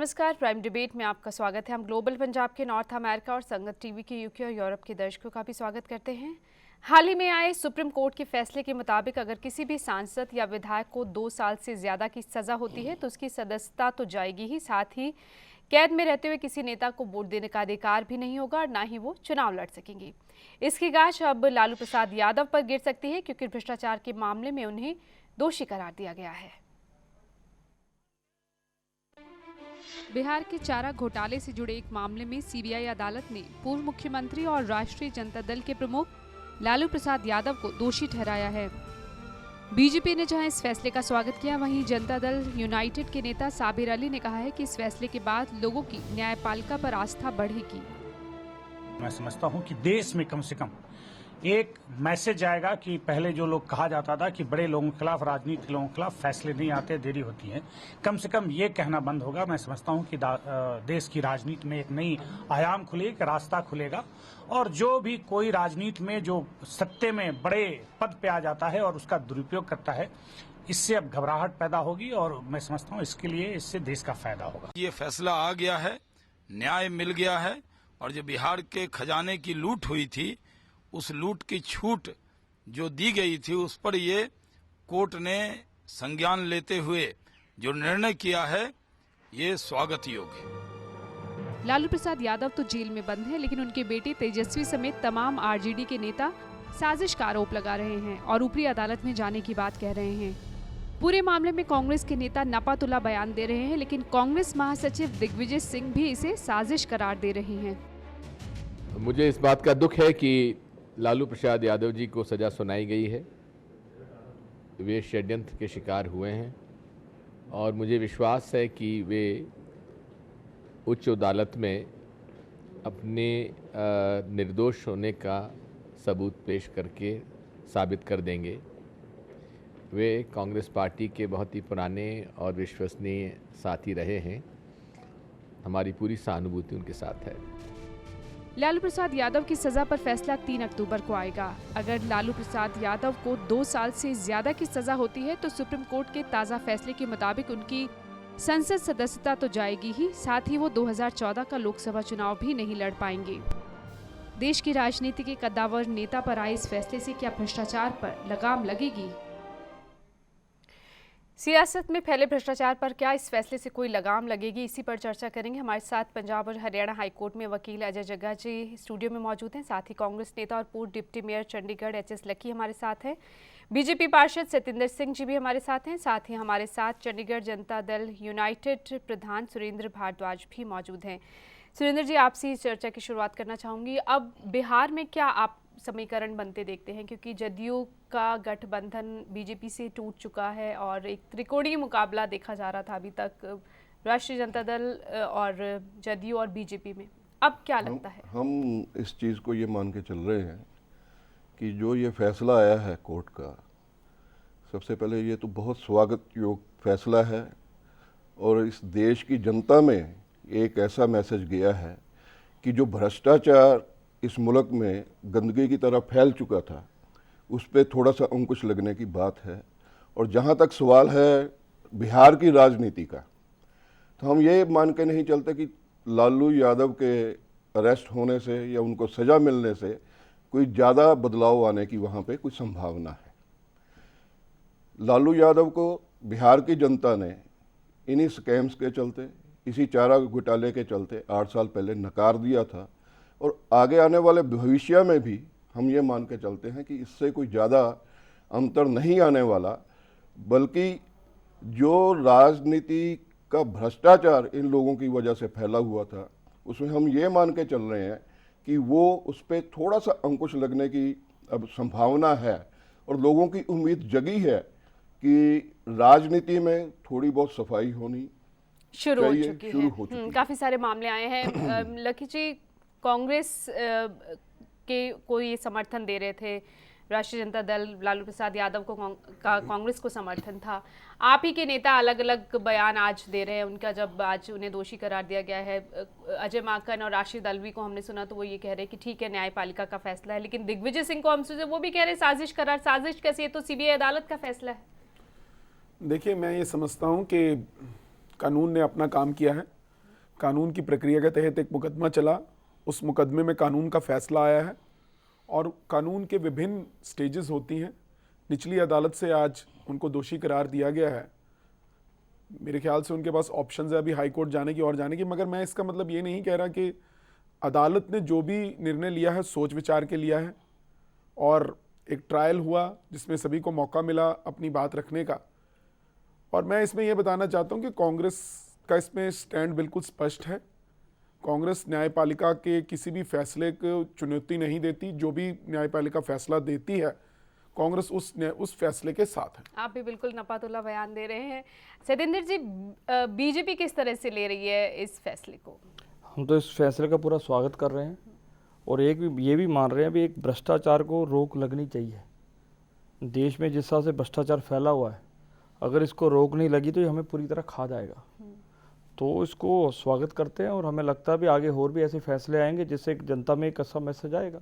नमस्कार, prime debate में आपका स्वागत है। हम ग्लोबल पंजाब के नॉर्थ अमेरिका और संगत टीवी के यूके और यूरोप के दर्शकों का भी स्वागत करते हैं। हाल ही में आए सुप्रीम कोर्ट के फैसले के मुताबिक अगर किसी भी सांसद या विधायक को 2 साल से ज़्यादा की सज़ा होती है तो उसकी सदस्यता तो जाएगी ही, साथ ही कैद में रहते हुए किसी नेता को वोट देने का अधिकार भी नहीं होगा और ना ही वो चुनाव लड़ सकेंगी। इसकी गाज अब लालू प्रसाद यादव पर गिर सकती है क्योंकि भ्रष्टाचार के मामले में उन्हें दोषी करार दिया गया है। बिहार के चारा घोटाले से जुड़े एक मामले में सीबीआई अदालत ने पूर्व मुख्यमंत्री और राष्ट्रीय जनता दल के प्रमुख लालू प्रसाद यादव को दोषी ठहराया है। बीजेपी ने जहां इस फैसले का स्वागत किया, वहीं जनता दल यूनाइटेड के नेता साबिर अली ने कहा है कि इस फैसले के बाद लोगों की न्यायपालिका पर आस्था बढ़ेगी। मैं समझता हूं कि देश में कम से कम एक मैसेज आएगा कि पहले जो लोग कहा जाता था कि बड़े लोगों के खिलाफ, राजनीतिक लोगों के खिलाफ फैसले नहीं आते, देरी होती है, कम से कम ये कहना बंद होगा। मैं समझता हूं कि देश की राजनीति में एक नई आयाम खुलेगी, एक रास्ता खुलेगा और जो भी कोई राजनीति में जो सत्ते में बड़े पद पे आ जाता है और उसका दुरुपयोग करता है, इससे अब घबराहट पैदा होगी और मैं समझता हूं इसके लिए इससे देश का फायदा होगा। ये फैसला आ गया है, न्याय मिल गया है और जो बिहार के खजाने की लूट हुई थी, उस लूट की छूट जो दी गई थी उस पर ये कोर्ट ने संज्ञान लेते हुए जो निर्णय किया है, ये स्वागत योग्य है। लालू प्रसाद यादव तो जेल में बंद है, लेकिन उनके बेटे तेजस्वी समेत तमाम आरजेडी के नेता साजिश का आरोप लगा रहे हैं और ऊपरी अदालत में जाने की बात कह रहे हैं। पूरे मामले में कांग्रेस के नेता नपातुल्ला बयान दे रहे हैं, लेकिन कांग्रेस महासचिव दिग्विजय सिंह भी इसे साजिश करार दे रही हैं। मुझे इस बात का दुख है कि लालू प्रसाद यादव जी को सज़ा सुनाई गई है। वे षड्यंत्र के शिकार हुए हैं और मुझे विश्वास है कि वे उच्च अदालत में अपने निर्दोष होने का सबूत पेश करके साबित कर देंगे। वे कांग्रेस पार्टी के बहुत ही पुराने और विश्वसनीय साथी रहे हैं। हमारी पूरी सहानुभूति उनके साथ है। लालू प्रसाद यादव की सजा पर फैसला 3 अक्टूबर को आएगा। अगर लालू प्रसाद यादव को 2 साल से ज्यादा की सजा होती है तो सुप्रीम कोर्ट के ताज़ा फैसले के मुताबिक उनकी संसद सदस्यता तो जाएगी ही, साथ ही वो 2014 का लोकसभा चुनाव भी नहीं लड़ पाएंगे। देश की राजनीति के कद्दावर नेता पर आए इस फैसले से क्या भ्रष्टाचार पर लगाम लगेगी? सियासत में फैले भ्रष्टाचार पर क्या इस फैसले से कोई लगाम लगेगी, इसी पर चर्चा करेंगे। हमारे साथ पंजाब और हरियाणा हाईकोर्ट में वकील अजय जग्गा जी स्टूडियो में मौजूद हैं। साथ ही कांग्रेस नेता और पूर्व डिप्टी मेयर चंडीगढ़ एच.एस. लक्की हमारे साथ हैं। बीजेपी पार्षद सतिंदर सिंह जी भी हमारे साथ हैं। साथ ही हमारे साथ चंडीगढ़ जनता दल यूनाइटेड प्रधान सुरेंद्र भारद्वाज भी मौजूद हैं। सुरेंद्र जी, आपसे चर्चा की शुरुआत करना चाहूँगी। अब बिहार में क्या आप समीकरण बनते देखते हैं, क्योंकि जदयू का गठबंधन बीजेपी से टूट चुका है और एक त्रिकोणीय मुकाबला देखा जा रहा था अभी तक राष्ट्रीय जनता दल और जदयू और बीजेपी में। अब क्या लगता है? हम इस चीज़ को ये मान के चल रहे हैं कि जो ये फैसला आया है कोर्ट का, सबसे पहले ये तो बहुत स्वागत योग्य फैसला है और इस देश की जनता में एक ऐसा मैसेज गया है कि जो भ्रष्टाचार इस मुल्क में गंदगी की तरह फैल चुका था, उस पर थोड़ा सा अंकुश लगने की बात है। और जहाँ तक सवाल है बिहार की राजनीति का, तो हम ये मान के नहीं चलते कि लालू यादव के अरेस्ट होने से या उनको सज़ा मिलने से कोई ज़्यादा बदलाव आने की वहाँ पे कोई संभावना है। लालू यादव को बिहार की जनता ने इन्हीं स्कैम्स के चलते, इसी चारा घोटाले के चलते 8 साल पहले नकार दिया था और आगे आने वाले भविष्य में भी हम ये मान के चलते हैं कि इससे कोई ज़्यादा अंतर नहीं आने वाला, बल्कि जो राजनीति का भ्रष्टाचार इन लोगों की वजह से फैला हुआ था, उसमें हम ये मान के चल रहे हैं कि वो उस पर थोड़ा सा अंकुश लगने की अब संभावना है और लोगों की उम्मीद जगी है कि राजनीति में थोड़ी बहुत सफाई होनी शुरू हो चुकी है। काफ़ी सारे मामले आए हैं। लकी जी, कांग्रेस के कोई समर्थन दे रहे थे, राष्ट्रीय जनता दल लालू प्रसाद यादव को कांग्रेस को समर्थन था। आप ही के नेता अलग अलग बयान आज दे रहे हैं उनका, जब आज उन्हें दोषी करार दिया गया है। अजय माकन और राशिद अल्वी को हमने सुना तो वो ये कह रहे हैं कि ठीक है, न्यायपालिका का फैसला है, लेकिन दिग्विजय सिंह को हम सुने वो भी कह रहे हैं साजिश करार। साजिश कैसे? ये तो सीबीआई अदालत का फैसला है। देखिए, मैं ये समझता हूँ कि कानून ने अपना काम किया है कानून की प्रक्रिया के तहत एक मुकदमा चला, उस मुकदमे में कानून का फैसला आया है और कानून के विभिन्न स्टेजेस होती हैं। निचली अदालत से आज उनको दोषी करार दिया गया है। मेरे ख्याल से उनके पास ऑप्शंस है अभी हाई कोर्ट जाने की और जाने की, मगर मैं इसका मतलब ये नहीं कह रहा कि अदालत ने जो भी निर्णय लिया है सोच विचार के लिया है और एक ट्रायल हुआ जिसमें सभी को मौका मिला अपनी बात रखने का। और मैं इसमें यह बताना चाहता हूं कि कांग्रेस का इसमें स्टैंड बिल्कुल स्पष्ट है। कांग्रेस न्यायपालिका के किसी भी फैसले को चुनौती नहीं देती। जो भी न्यायपालिका फैसला देती है कांग्रेस उस फैसले के साथ है। आप भी बिल्कुल नपातुल्ला बयान दे रहे हैं। सतेंद्र जी, बीजेपी किस तरह से ले रही है इस फैसले को? हम तो इस फैसले का पूरा स्वागत कर रहे हैं और ये भी मान रहे हैं भी एक भ्रष्टाचार को रोक लगनी चाहिए। देश में जिस हिसाब से भ्रष्टाचार फैला हुआ है, अगर इसको रोक नहीं लगी तो ये हमें पूरी तरह खा जाएगा। तो इसको स्वागत करते हैं और हमें लगता है भी आगे और भी ऐसे फैसले आएंगे जिससे जनता में एक अच्छा मैसेज आएगा।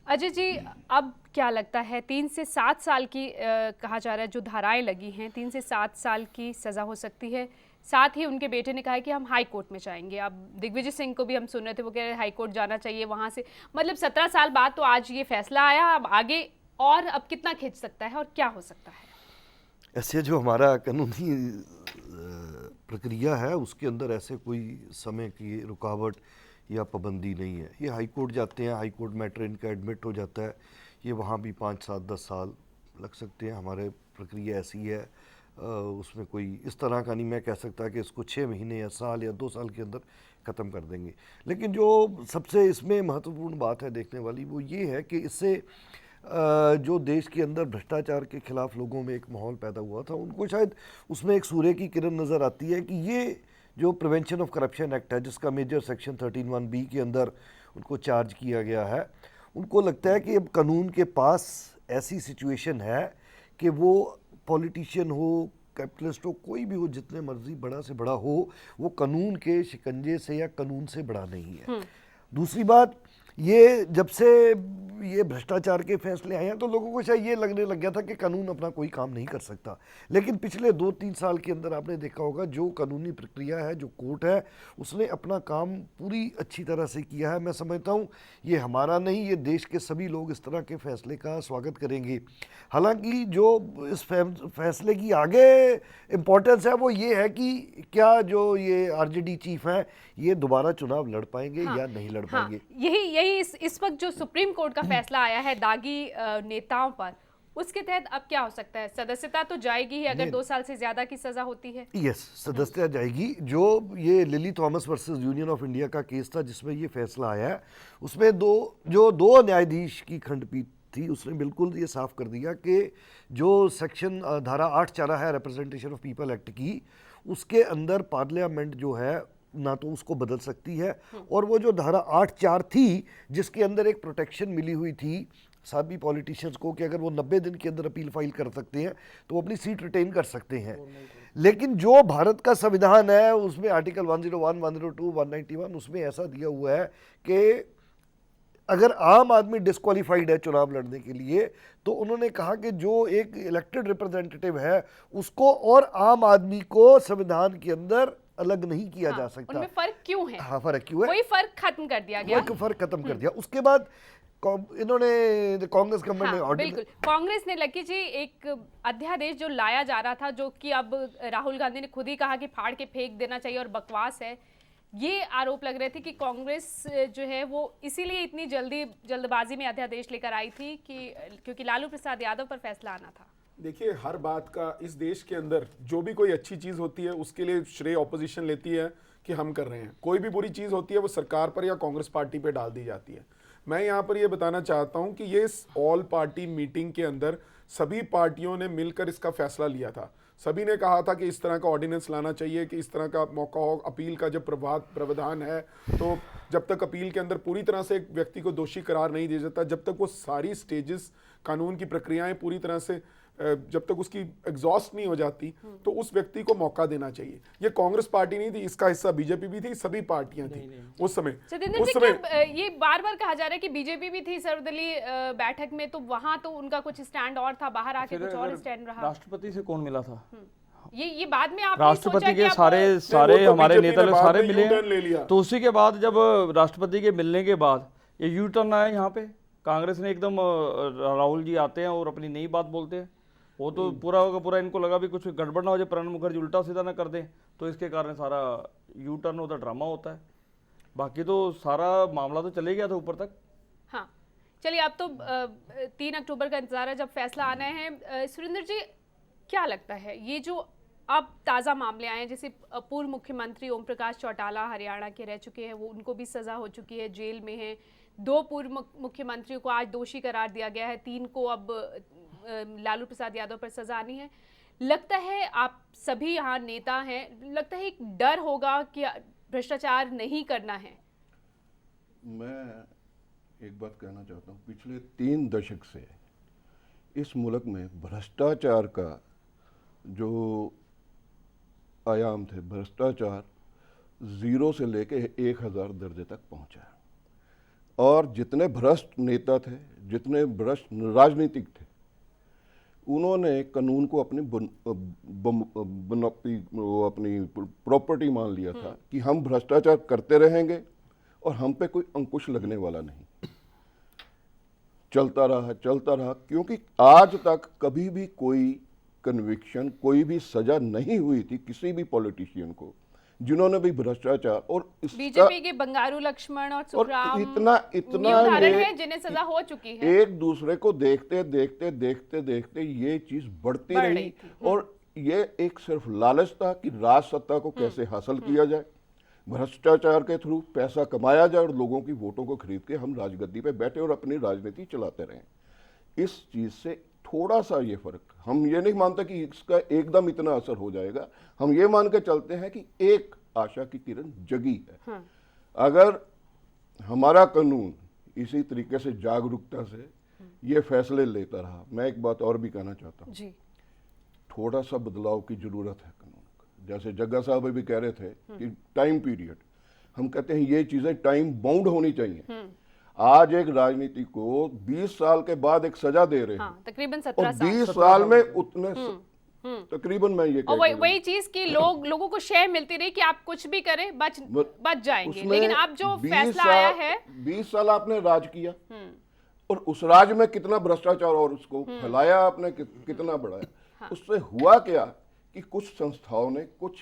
अजय जी, अब क्या लगता है 3 से 7 साल की कहा जा रहा है जो धाराएं लगी हैं, 3 से 7 साल की सज़ा हो सकती है। साथ ही उनके बेटे ने कहा है कि हम हाई कोर्ट में जाएंगे। अब दिग्विजय सिंह को भी हम सुन रहे थे, वो कह रहे हाई कोर्ट जाना चाहिए वहाँ से। मतलब 17 साल बाद तो आज ये फैसला आया, अब आगे और अब कितना खिंच सकता है और क्या हो सकता है? ऐसे जो हमारा कानूनी प्रक्रिया है उसके अंदर ऐसे कोई समय की रुकावट या पाबंदी नहीं है। ये हाई कोर्ट जाते हैं, हाई कोर्ट मैटर इनका एडमिट हो जाता है, ये वहाँ भी 5, 7, 10 साल लग सकते हैं। हमारे प्रक्रिया ऐसी है, उसमें कोई इस तरह का नहीं मैं कह सकता कि इसको 6 महीने या साल या 2 साल के अंदर ख़त्म कर देंगे। लेकिन जो सबसे इसमें महत्वपूर्ण बात है देखने वाली वो ये है कि इससे जो देश के अंदर भ्रष्टाचार के खिलाफ लोगों में एक माहौल पैदा हुआ था, उनको शायद उसमें एक सूर्य की किरण नज़र आती है कि ये जो प्रिवेंशन ऑफ करप्शन एक्ट है जिसका मेजर सेक्शन 13(1)(b) के अंदर उनको चार्ज किया गया है, उनको लगता है कि अब कानून के पास ऐसी सिचुएशन है कि वो पॉलिटिशियन हो, कैपिटलिस्ट हो, कोई भी हो, जितने मर्जी बड़ा से बड़ा हो, वो कानून के शिकंजे से या कानून से बड़ा नहीं है। दूसरी बात, ये जब से ये भ्रष्टाचार के फैसले आए हैं तो लोगों को शायद ये लगने लग गया था कि कानून अपना कोई काम नहीं कर सकता। लेकिन पिछले 2-3 साल के अंदर आपने देखा होगा जो कानूनी प्रक्रिया है, जो कोर्ट है, उसने अपना काम पूरी अच्छी तरह से किया है। मैं समझता हूँ ये हमारा नहीं, ये देश के सभी लोग इस तरह के फैसले का स्वागत करेंगे। हालांकि जो इस फैसले की आगे इम्पोर्टेंस है वो ये है कि क्या जो ये आरजेडी चीफ हैं ये दोबारा चुनाव लड़ पाएंगे या नहीं लड़ पाएंगे। यही इस वक्त जो सुप्रीम कोर्ट का फैसला आया है दागी नेताओं पर, उसके तहत अब क्या हो सकता है? सदस्यता तो जाएगी ही अगर 2 साल से ज्यादा की सजा होती है। यस, सदस्यता जाएगी। जो ये lily Thomas versus union of India का केस था जिसमें ये फैसला आया है, उसमें दो न्यायाधीश की खंडपीठ थी, उसने बिल्कुल ये साफ कर दिया कि जो सेक्शन धारा 8(4) है रिप्रेजेंटेशन ऑफ पीपल एक्ट की, उसके अंदर पार्लियामेंट जो है ना तो उसको बदल सकती है, और वो जो धारा 8(4) थी जिसके अंदर एक प्रोटेक्शन मिली हुई थी सभी पॉलिटिशियंस को कि अगर वो 90 दिन के अंदर अपील फाइल कर सकते हैं तो वो अपनी सीट रिटेन कर सकते हैं। लेकिन जो भारत का संविधान है उसमें आर्टिकल 101, 102, 191 उसमें ऐसा दिया हुआ है कि अगर आम आदमी डिस्क्वालीफाइड है चुनाव लड़ने के लिए तो उन्होंने कहा कि जो एक इलेक्टेड रिप्रेजेंटेटिव है उसको और आम आदमी को संविधान के अंदर अलग नहीं किया जा सकता। उनमें फर्क क्यों है? हाँ, फर्क क्यों है? वही फर्क खत्म कर दिया गया। फर्क खत्म कर दिया। उसके बाद इन्होंने कांग्रेस गवर्नमेंट ने बिल्कुल, कांग्रेस ने लकी जी एक अध्यादेश जो लाया जा रहा था, जो कि अब राहुल गांधी ने खुद ही कहा कि फाड़ के फेंक देना चाहिए और बकवास है, ये आरोप लग रहे थे कि कांग्रेस जो है वो इसीलिए इतनी जल्दबाजी में अध्यादेश लेकर आई थी कि क्योंकि लालू प्रसाद यादव पर फैसला आना था। देखिए, हर बात का इस देश के अंदर जो भी कोई अच्छी चीज होती है उसके लिए श्रेय ऑपोजिशन लेती है कि हम कर रहे हैं। कोई भी बुरी चीज होती है वो सरकार पर या कांग्रेस पार्टी पे डाल दी जाती है। मैं यहाँ पर ये बताना चाहता हूँ कि ये ऑल पार्टी मीटिंग के अंदर सभी पार्टियों ने मिलकर इसका फैसला लिया था। सभी ने कहा था कि इस तरह का ऑर्डिनेंस लाना चाहिए, कि इस तरह का मौका हो। अपील का जब प्रावधान है तो जब तक अपील के अंदर पूरी तरह से एक व्यक्ति को दोषी करार नहीं दिया जाता, जब तक वो सारी स्टेजेस कानून की प्रक्रियाएं पूरी तरह से जब तक उसकी एग्जॉस्ट नहीं हो जाती तो उस व्यक्ति को मौका देना चाहिए। ये कांग्रेस पार्टी नहीं थी, इसका हिस्सा बीजेपी भी थी, सभी पार्टियां थी उस समय। ये बार बार कहा जा रहा है कि बीजेपी भी थी सर्वदलीय बैठक में, तो वहां तो उनका कुछ स्टैंड और था, बाहर आके कुछ और स्टैंड रहा। राष्ट्रपति से कौन मिला था? ये बाद में आपने राष्ट्रपति सोचा कि के आप- सारे वो तो हमारे बीजेपी नेता ने लोग बाद सारे में मिले U-turn ले लिया। हैं। तो उसी के बाद जब राष्ट्रपति के मिलने के बाद ये यू टर्न आया यहाँ पे, कांग्रेस ने एकदम राहुल जी आते हैं और अपनी नई बात बोलते हैं। वो तो पूरा का पूरा इनको लगा भी कुछ गड़बड़ ना हो जाए, प्रणब मुखर्जी उल्टा सीधा ना कर दें, तो इसके कारण सारा यू टर्न होता, ड्रामा होता है। बाकी तो सारा मामला तो चले गया था ऊपर तक। हाँ, चलिए अब तो 3 अक्टूबर का इंतजार है जब फैसला आना है। सुरेंद्र जी, क्या लगता है ये जो अब ताज़ा मामले आए हैं, जैसे पूर्व मुख्यमंत्री ओम प्रकाश चौटाला हरियाणा के रह चुके हैं, वो उनको भी सज़ा हो चुकी है, जेल में हैं। 2 पूर्व मुख्यमंत्रियों को आज दोषी करार दिया गया है, 3 को अब लालू प्रसाद यादव पर सज़ा आनी है। लगता है आप सभी यहाँ नेता हैं, लगता है एक डर होगा कि भ्रष्टाचार नहीं करना है। मैं एक बात कहना चाहता हूँ, पिछले 3 दशक से इस मुल्क में भ्रष्टाचार का जो आयाम थे, भ्रष्टाचार 0 से लेके 1000 दर्जे तक पहुंचा है। और जितने भ्रष्ट नेता थे, जितने भ्रष्ट राजनीतिक थे, उन्होंने कानून को अपनी अपनी प्रॉपर्टी मान लिया था कि हम भ्रष्टाचार करते रहेंगे और हम पे कोई अंकुश लगने वाला नहीं। चलता रहा, क्योंकि आज तक कभी भी कोई कन्विक्शन, कोई भी सजा नहीं हुई थी किसी भी पॉलिटिशियन को जिन्होंने भी भ्रष्टाचार और बीजेपी के बंगारू लक्ष्मण और सुखराम इतना उदाहरण है जिन्हें सजा हो चुकी है। एक दूसरे को देखते ये चीज बढ़ती रही और ये एक सिर्फ लालच था कि राज सत्ता को कैसे हासिल किया जाए, भ्रष्टाचार के थ्रू पैसा कमाया जाए और लोगों की वोटों को खरीद के हम राजगद्दी पे बैठे और अपनी राजनीति चलाते रहें। इस चीज से थोड़ा सा ये फर्क, हम ये नहीं मानते कि इसका एकदम इतना असर हो जाएगा। हम ये मान के चलते हैं कि एक आशा की किरण जगी है। अगर हमारा कानून इसी तरीके से जागरूकता से ये फैसले लेता रहा, मैं एक बात और भी कहना चाहता हूँ जी, थोड़ा सा बदलाव की जरूरत है कानून का। जैसे जग्गा साहब भी कह रहे थे कि टाइम पीरियड, हम कहते हैं ये चीजें टाइम बाउंड होनी चाहिए। आज एक राजनीति को 20 साल के बाद एक सजा दे रहे हैं, तकरीबन और 17 साल। 20 साल में उतने तकरीबन मैं ये और वही चीज कि लोगों को शेयर मिलती रही कि आप कुछ भी करें बच जाएंगे, लेकिन अब जो फैसला आया है 20 साल आपने राज किया और उस राज में कितना भ्रष्टाचार और उसको फैलाया आपने, कितना बढ़ाया। उससे हुआ क्या कि कुछ संस्थाओं ने, कुछ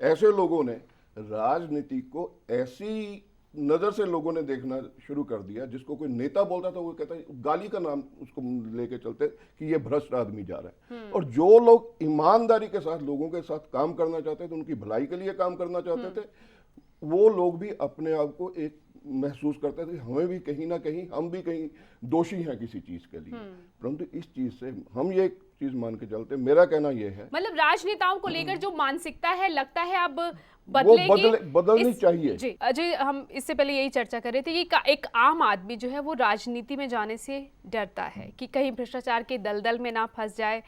ऐसे लोगों ने राजनीति को ऐसी नजर से लोगों ने देखना शुरू कर दिया, जिसको कोई नेता बोलता था वो कहता है, गाली का नाम उसको लेके चलते कि ये भ्रष्ट आदमी जा रहा है। और जो लोग ईमानदारी के साथ लोगों के साथ काम करना चाहते थे, उनकी भलाई के लिए काम करना चाहते थे, वो लोग भी अपने आप को एक महसूस करते थे हमें भी कहीं ना कहीं, हम भी कहीं दोषी हैं किसी चीज के लिए। परंतु इस चीज से हम ये चीज मान के चलते, मेरा कहना यह है, मतलब राजनेताओं को लेकर जो मानसिकता है, लगता है अब बदलेगी, बदलनी चाहिए। जी अजय, हम इससे पहले यही चर्चा कर रहे थे कि एक आम आदमी जो है वो राजनीति में जाने से डरता है कि कहीं भ्रष्टाचार के दलदल में ना फंस जाए,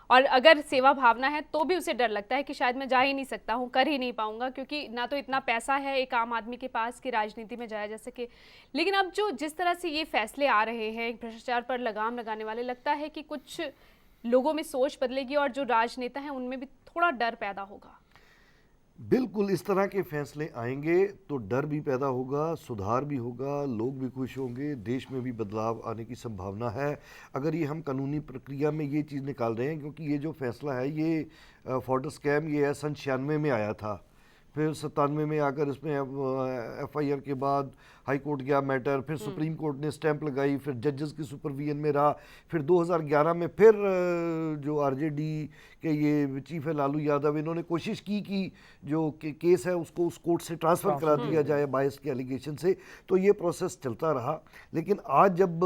और अगर सेवा भावना है तो भी उसे डर लगता है कि शायद मैं जा ही नहीं सकता हूँ, कर ही नहीं पाऊंगा, क्योंकि ना तो इतना पैसा है एक आम आदमी के पास कि राजनीति में जाया जा सके। लेकिन अब जो जिस तरह से ये फैसले आ रहे हैं भ्रष्टाचार पर लगाम लगाने वाले, लगता है कि कुछ लोगों में सोच बदलेगी और जो राजनेता हैं उनमें भी थोड़ा डर पैदा होगा। बिल्कुल, इस तरह के फैसले आएंगे तो डर भी पैदा होगा, सुधार भी होगा, लोग भी खुश होंगे, देश में भी बदलाव आने की संभावना है। अगर ये हम कानूनी प्रक्रिया में ये चीज़ निकाल रहे हैं, क्योंकि ये जो फैसला है ये फॉर्डर स्कैम ये सन 96 में आया था, फिर 97 में आकर इसमें FIR के बाद हाई कोर्ट गया मैटर, फिर सुप्रीम कोर्ट ने स्टैंप लगाई, फिर जजेस की सुपरविजन में रहा, फिर 2011 में फिर जो RJD के ये चीफ है लालू यादव, इन्होंने कोशिश की कि जो केस है उसको उस कोर्ट से ट्रांसफ़र करा दिया जाए बायस के एलिगेशन से। तो ये प्रोसेस चलता रहा, लेकिन आज जब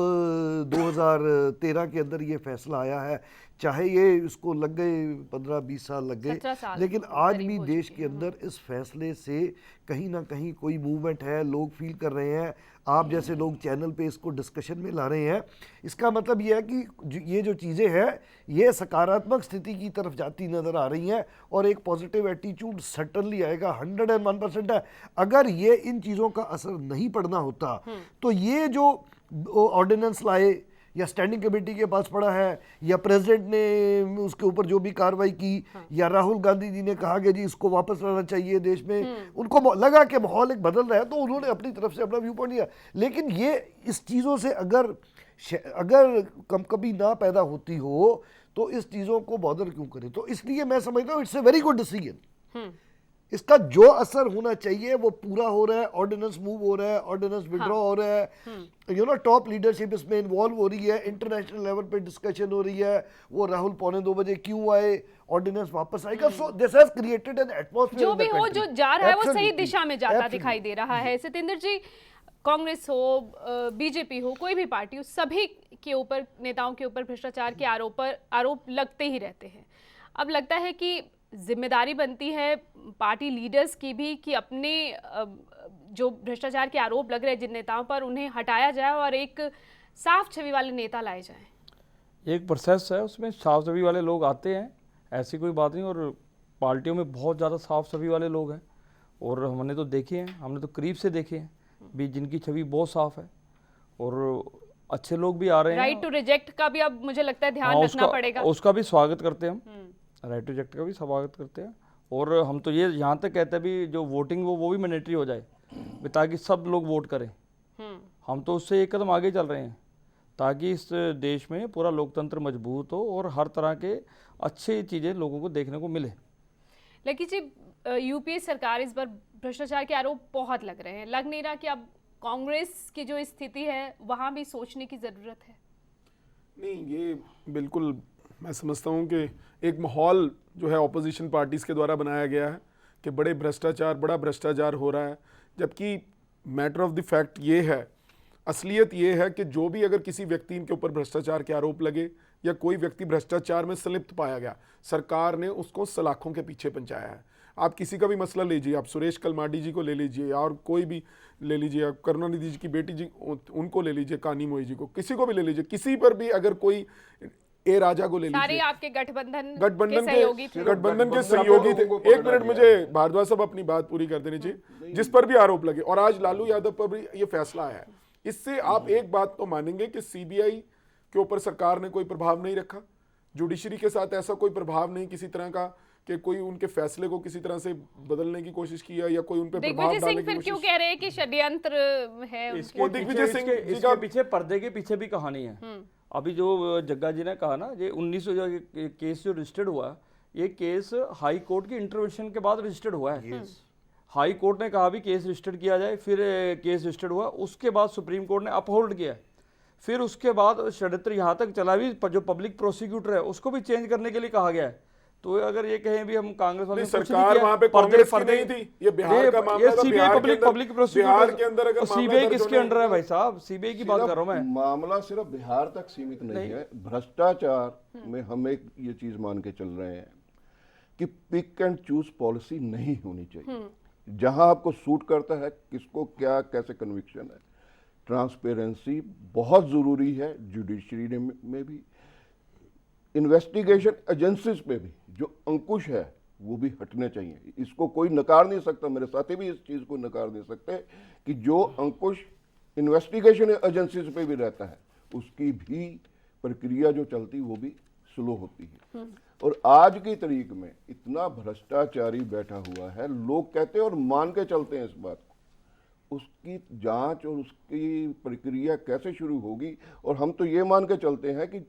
2013 के अंदर ये फैसला आया है, चाहे ये इसको लग गए 15-20 साल लग गए, लेकिन आज भी देश के अंदर इस फैसले से कहीं ना कहीं कोई मूवमेंट है, लोग फील कर रहे हैं, आप जैसे लोग चैनल पे इसको डिस्कशन में ला रहे हैं। इसका मतलब ये है कि ये जो चीज़ें हैं ये सकारात्मक स्थिति की तरफ जाती नज़र आ रही हैं और एक पॉजिटिव एटीट्यूड सर्टनली आएगा, 101% है। अगर ये इन चीज़ों का असर नहीं पड़ना होता तो ये जो ऑर्डिनेंस लाए या स्टैंडिंग कमेटी के पास पड़ा है या प्रेसिडेंट ने उसके ऊपर जो भी कार्रवाई की, या राहुल गांधी जी ने कहा कि जी इसको वापस लाना चाहिए देश में, उनको लगा कि माहौल एक बदल रहा है तो उन्होंने अपनी तरफ से अपना व्यू पॉइंट दिया। लेकिन ये इस चीज़ों से अगर कभी ना पैदा होती हो तो इस चीज़ों को बॉदर क्यों करें। तो इसलिए मैं समझता हूँ it's a very good decision. इसका जो असर होना चाहिए वो पूरा हो रहा है, ऑर्डिनेंस मूव हो रहा है, ऑर्डिनेंस विड्रॉ हो रहा है, यू नो टॉप लीडरशिप इसमें इन्वॉल्व हो रही है, इंटरनेशनल लेवल पे डिस्कशन हो रही है, वो राहुल 2:45 बजे क्यों आए, ऑर्डिनेंस वापस आएगा। So this has created an atmosphere, जो भी हो, जो जा रहा है वो सही दिशा में जाता दिखाई दे रहा है। सतेंद्र जी, कांग्रेस हो, बीजेपी हो, कोई भी पार्टी हो, सभी के ऊपर, नेताओं के ऊपर भ्रष्टाचार के आरोप लगते ही रहते हैं। अब लगता है कि जिम्मेदारी बनती है पार्टी लीडर्स की भी कि अपने जो भ्रष्टाचार के आरोप लग रहे हैं जिन नेताओं पर, उन्हें हटाया जाए और एक साफ छवि वाले नेता लाए जाएं। एक प्रोसेस है, उसमें साफ छवि वाले लोग आते हैं, ऐसी कोई बात नहीं। और पार्टियों में बहुत ज़्यादा साफ छवि वाले लोग हैं और हमने तो देखे हैं, हमने तो करीब से देखे हैं भी जिनकी छवि बहुत साफ है और अच्छे लोग भी आ रहे हैं। राइट टू रिजेक्ट का भी अब मुझे लगता है ध्यान रखना पड़ेगा। उसका भी स्वागत करते हैं हम, राइट टू रिजेक्ट का भी स्वागत करते हैं। और हम तो ये यहाँ तक कहते हैं भी जो वोटिंग वो भी मैंडेटरी हो जाए ताकि सब लोग वोट करें। हम तो उससे एक कदम आगे चल रहे हैं ताकि इस देश में पूरा लोकतंत्र मजबूत हो और हर तरह के अच्छी चीज़ें लोगों को देखने को मिले। लेकिन जी, यूपीए सरकार इस बार भ्रष्टाचार के आरोप बहुत लग रहे हैं, लग नहीं रहा कि अब कांग्रेस की जो स्थिति है वहाँ भी सोचने की ज़रूरत है? नहीं, ये बिल्कुल मैं समझता हूँ कि एक माहौल जो है ऑपोजिशन पार्टीज़ के द्वारा बनाया गया है कि बड़ा भ्रष्टाचार हो रहा है, जबकि मैटर ऑफ द फैक्ट ये है, असलियत ये है कि जो भी अगर किसी व्यक्ति के ऊपर भ्रष्टाचार के आरोप लगे या कोई व्यक्ति भ्रष्टाचार में संलिप्त पाया गया, सरकार ने उसको सलाखों के पीछे पहुंचाया है। आप किसी का भी मसला लीजिए, आप सुरेश कलमाडी जी को ले लीजिए और कोई भी ले लीजिए, आप करुणानिधि जी की बेटी जी उनको ले लीजिए, कानी मोई जी को, किसी को भी ले लीजिए, किसी पर भी अगर कोई, ए राजा को ले लीजिए, सारे आपके गठबंधन के सहयोगी थे। एक मिनट मुझे भारद्वाज साहब अपनी बात पूरी कर देनी चाहिए। जिस पर भी आरोप लगे, और आज लालू यादव पर भी ये फैसला आया है, इससे आप एक बात तो मानेंगे कि सीबीआई के ऊपर सरकार ने कोई प्रभाव नहीं रखा, जुडिशरी के साथ ऐसा कोई प्रभाव नहीं किसी तरह का कि कोई उनके फैसले को किसी तरह से बदलने की कोशिश किया या कोई उन पे प्रभाव डालने की कोशिश। फिर क्यों कह रहे हैं कि षड्यंत्र है? दिग्विजय सिंह इसके पीछे, पर्दे के पीछे भी कहानी है। अभी जो जग्गा जी ने कहा ना, ये 1900 केस जो रजिस्टर्ड हुआ, ये केस हाई कोर्ट की इंटरवेंशन के बाद रजिस्टर्ड हुआ है। हाई कोर्ट ने कहा भी केस रजिस्टर्ड किया जाए, फिर केस रजिस्टर्ड हुआ, उसके बाद सुप्रीम कोर्ट ने अपहोल्ड किया, फिर उसके बाद षड्यंत्र यहाँ तक चला भी, जो पब्लिक प्रोसिक्यूटर है उसको भी चेंज करने के लिए कहा गया है। तो अगर ये कहें भी हम कांग्रेस वाले, सरकार वहां पे कांग्रेस की नहीं थी, ये बिहार का मामला था, सीबीआई पब्लिक प्रोसिक्यूटर के अंदर अगर सीबीआई किसके अंडर है भाई साहब? सीबीआई की बात कर रहा हूं मैं। मामला सिर्फ बिहार तक सीमित नहीं है। भ्रष्टाचार में हम एक ये चीज मान के चल रहे हैं कि पिक एंड चूज पॉलिसी नहीं होनी चाहिए। जहां आपको सूट करता है, किसको क्या कैसे कन्विक्शन है, ट्रांसपेरेंसी बहुत जरूरी है। जुडिशरी में भी, इन्वेस्टिगेशन एजेंसीज पे भी जो अंकुश है वो भी हटने चाहिए। इसको कोई नकार नहीं सकता, मेरे साथी भी इस चीज को नकार दे सकते कि जो अंकुश इन्वेस्टिगेशन एजेंसीज पे भी रहता है उसकी भी प्रक्रिया जो चलती वो भी स्लो होती है। और आज की तारीख में इतना भ्रष्टाचारी बैठा हुआ है, लोग कहते हैं और मान के चलते हैं इस बात को, उसकी जांच और उसकी प्रक्रिया कैसे शुरू होगी। और हम तो ये मान के चलते हैं कि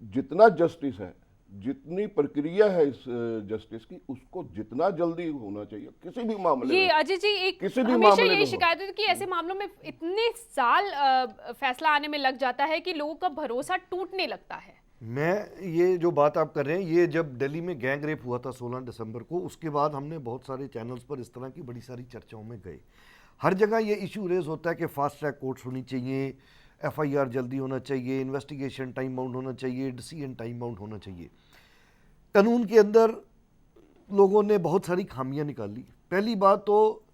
जितना जस्टिस है, जितनी प्रक्रिया है इस जस्टिस की, उसको जितना जल्दी होना चाहिए किसी भी मामले ये में। अजय जी, एक किसी भी हमेशा मामले यही में शिकायत होती है कि ऐसे मामलों में इतने साल फैसला आने में लग जाता है कि लोगों का भरोसा टूटने लगता है। मैं ये जो बात आप कर रहे हैं, ये जब दिल्ली में गैंग रेप हुआ था 16 दिसंबर को, उसके बाद हमने बहुत सारे चैनल्स पर इस तरह की बड़ी सारी चर्चाओं में गए। हर जगह ये इशू रेज होता है कि फास्ट ट्रैक कोर्ट्स होनी चाहिए, एफआईआर जल्दी होना चाहिए, इन्वेस्टिगेशन टाइम बाउंड होना चाहिए, डिसीजन टाइम बाउंड होना चाहिए। कानून के अंदर लोगों ने बहुत सारी खामियां निकाली। पहली बात तो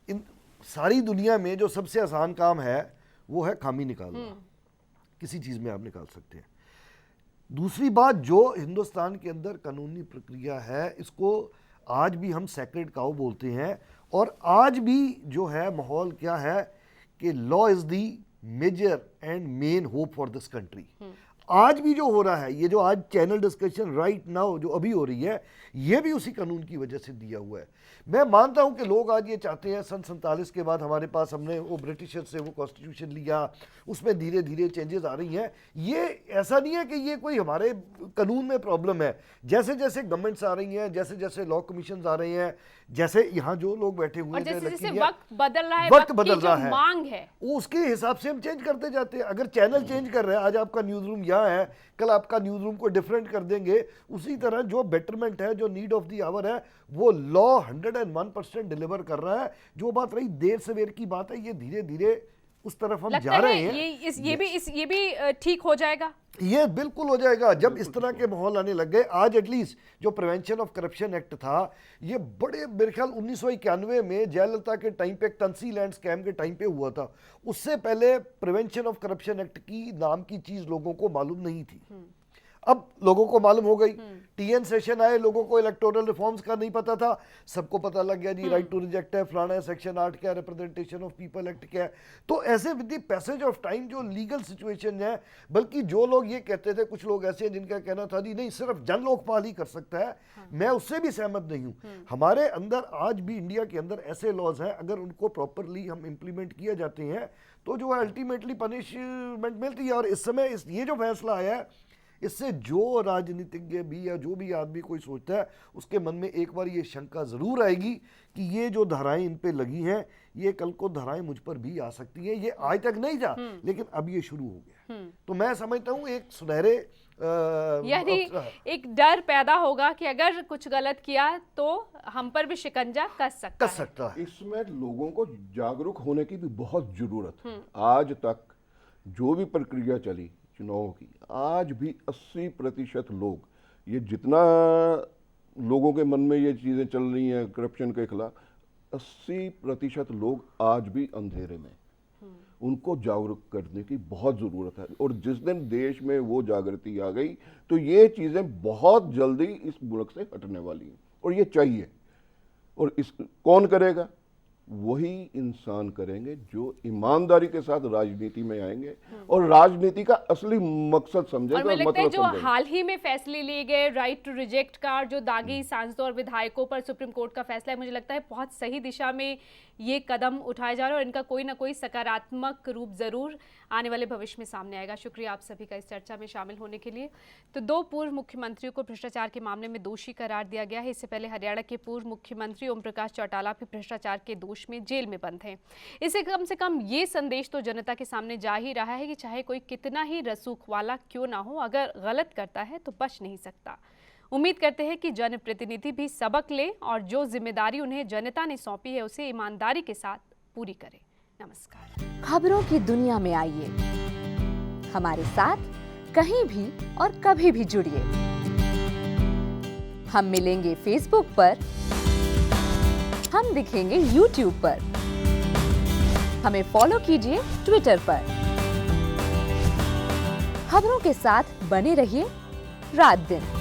इन सारी दुनिया में जो सबसे आसान काम है वो है खामी निकालना, किसी चीज़ में आप निकाल सकते हैं। दूसरी बात, जो हिंदुस्तान के अंदर कानूनी प्रक्रिया है, इसको आज भी हम सैक्रेड काउ बोलते हैं। और आज भी जो है माहौल क्या है कि law is the major and main hope for this country. आज भी जो हो रहा है, ये जो आज चैनल डिस्कशन राइट नाउ जो अभी हो रही है, ये भी उसी कानून की वजह से दिया हुआ है। मैं मानता हूं कि लोग आज ये चाहते हैं, सन 47 के बाद हमारे पास हमने वो ब्रिटिशर से वो कॉन्स्टिट्यूशन लिया, उसमें धीरे धीरे चेंजेस आ रही हैं। ये ऐसा नहीं है कि ये कोई हमारे कानून में प्रॉब्लम है। जैसे जैसे गवर्नमेंट्स आ रही हैं, जैसे जैसे लॉ कमीशन आ रहे हैं, जैसे यहाँ जो लोग बैठे हुए और हैं, जैसे जैसे लकीर वक्त बदल रहा है, वक्त की बदल जो रहा है, मांग है, वो उसके हिसाब से हम चेंज करते जाते हैं। अगर चैनल चेंज कर रहे हैं, आज आपका न्यूज़ रूम यहाँ है, कल आपका न्यूज़ रूम को डिफरेंट कर देंगे। उसी तरह जो बेटरमेंट है, जो नीड ऑफ द आवर है, वो लॉ 101% डिलीवर कर रहा है। जो बात रही देर सवेर की बात है, ये धीरे धीरे उस तरफ हम लगता जा रहे है हैं। ये भी ठीक हो जाएगा। ये बिल्कुल हो जाएगा जब इस तरह के माहौल आने लग गए। आज एटलीस्ट जो प्रिवेंशन ऑफ करप्शन एक्ट था, ये बड़े मेरे ख्याल 1991 में जयललिता के टाइम पे, तंसी लैंड स्कैम के टाइम पे हुआ था। उससे पहले प्रिवेंशन ऑफ करप्शन एक्ट की नाम की चीज लोगों को मालूम नहीं थी। अब लोगों को मालूम हो गई। टीएन सेशन आए, लोगों को इलेक्टोरल रिफॉर्म्स का नहीं पता था, सबको पता लग गया जी राइट टू रिजेक्ट है, फलाना है, सेक्शन 8 क्या है, रिप्रेजेंटेशन ऑफ पीपल एक्ट क्या है। तो ऐसे with the passage of time जो लीगल सिचुएशन है, बल्कि जो लोग ये कहते थे, कुछ लोग ऐसे हैं जिनका कहना था जी नहीं सिर्फ जन लोकपाल ही कर सकता है, मैं उससे भी सहमत नहीं हूँ। हमारे अंदर आज भी इंडिया के अंदर ऐसे लॉज हैं, अगर उनको प्रॉपरली हम इम्प्लीमेंट किए जाते हैं तो जो है अल्टीमेटली पनिशमेंट मिलती है। और इस समय ये जो फैसला आया है, इससे जो राजनीतिज्ञ भी या जो भी आदमी कोई सोचता है, उसके मन में एक बार ये शंका जरूर आएगी कि ये जो धाराएं इन पे लगी हैं, ये कल को धाराएं मुझ पर भी आ सकती हैं। ये आज तक नहीं था, लेकिन अब ये शुरू हो गया। तो मैं समझता हूँ एक सुनहरे यानी एक डर पैदा होगा कि अगर कुछ गलत किया तो हम पर भी शिकंजा कस सकता है। इसमें लोगों को जागरूक होने की भी बहुत जरूरत है। आज तक जो भी प्रक्रिया चली चुनावों की, आज भी 80% लोग, ये जितना लोगों के मन में ये चीज़ें चल रही हैं करप्शन के खिलाफ, 80% लोग आज भी अंधेरे में। उनको जागरूक करने की बहुत ज़रूरत है। और जिस दिन देश में वो जागृति आ गई तो ये चीज़ें बहुत जल्दी इस मुल्क से हटने वाली हैं, और ये चाहिए। और इस कौन करेगा? वही इंसान करेंगे जो ईमानदारी के साथ राजनीति में आएंगे और राजनीति का असली मकसद समझेंगे। और मुझे लगता है जो समझेंगे। हाल ही में फैसले लिए गए राइट टू रिजेक्ट का, जो दागी सांसदों और विधायकों पर सुप्रीम कोर्ट का फैसला है, मुझे लगता है बहुत सही दिशा में ये कदम उठाए जा रहे हैं और इनका कोई ना कोई सकारात्मक रूप जरूर आने वाले भविष्य में सामने आएगा। शुक्रिया आप सभी का इस चर्चा में शामिल होने के लिए। तो 2 पूर्व मुख्यमंत्रियों को भ्रष्टाचार के मामले में दोषी करार दिया गया है। इससे पहले हरियाणा के पूर्व मुख्यमंत्री ओम प्रकाश चौटाला भी भ्रष्टाचार के दोष में जेल में बंद हैं। इससे कम ये संदेश तो जनता के सामने जा ही रहा है कि चाहे कोई कितना ही रसूख वाला क्यों ना हो, अगर गलत करता है तो बच नहीं सकता। उम्मीद करते हैं कि जनप्रतिनिधि भी सबक लें और जो जिम्मेदारी उन्हें जनता ने सौंपी है उसे ईमानदारी के साथ पूरी करें। नमस्कार। खबरों की दुनिया में आइए, हमारे साथ कहीं भी और कभी भी जुड़िए। हम मिलेंगे फेसबुक पर, हम दिखेंगे यूट्यूब पर, हमें फॉलो कीजिए ट्विटर पर। खबरों के साथ बने रहिए रात दिन।